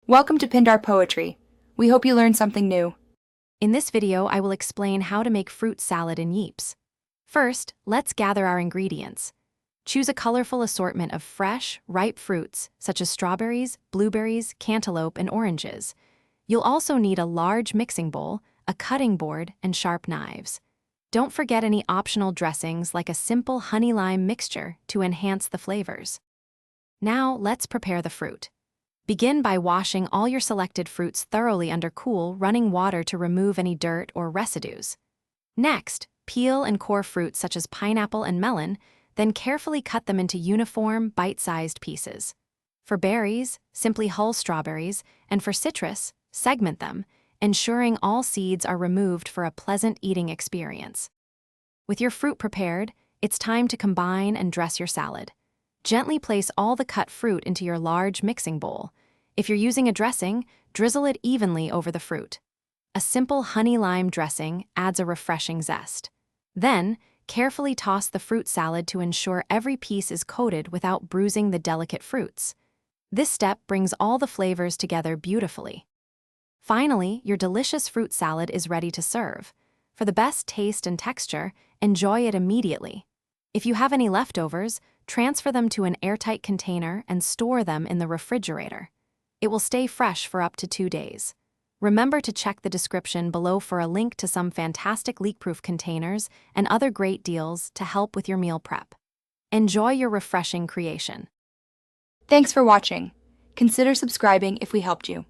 Welcome to Pindar Poetry. We hope you learned something new. In this video, I will explain how to make fruit salad in Yeeps. First, let's gather our ingredients. Choose a colorful assortment of fresh, ripe fruits, such as strawberries, blueberries, cantaloupe, and oranges. You'll also need a large mixing bowl, a cutting board, and sharp knives. Don't forget any optional dressings like a simple honey-lime mixture to enhance the flavors. Now, let's prepare the fruit. Begin by washing all your selected fruits thoroughly under cool, running water to remove any dirt or residues. Next, peel and core fruits such as pineapple and melon, then carefully cut them into uniform, bite-sized pieces. For berries, simply hull strawberries, and for citrus, segment them, ensuring all seeds are removed for a pleasant eating experience. With your fruit prepared, it's time to combine and dress your salad. Gently place all the cut fruit into your large mixing bowl. If you're using a dressing, drizzle it evenly over the fruit. A simple honey-lime dressing adds a refreshing zest. Then, carefully toss the fruit salad to ensure every piece is coated without bruising the delicate fruits. This step brings all the flavors together beautifully. Finally, your delicious fruit salad is ready to serve. For the best taste and texture, enjoy it immediately. If you have any leftovers, transfer them to an airtight container and store them in the refrigerator. It will stay fresh for up to 2 days. Remember to check the description below for a link to some fantastic leak-proof containers and other great deals to help with your meal prep. Enjoy your refreshing creation. Thanks for watching. Consider subscribing if we helped you.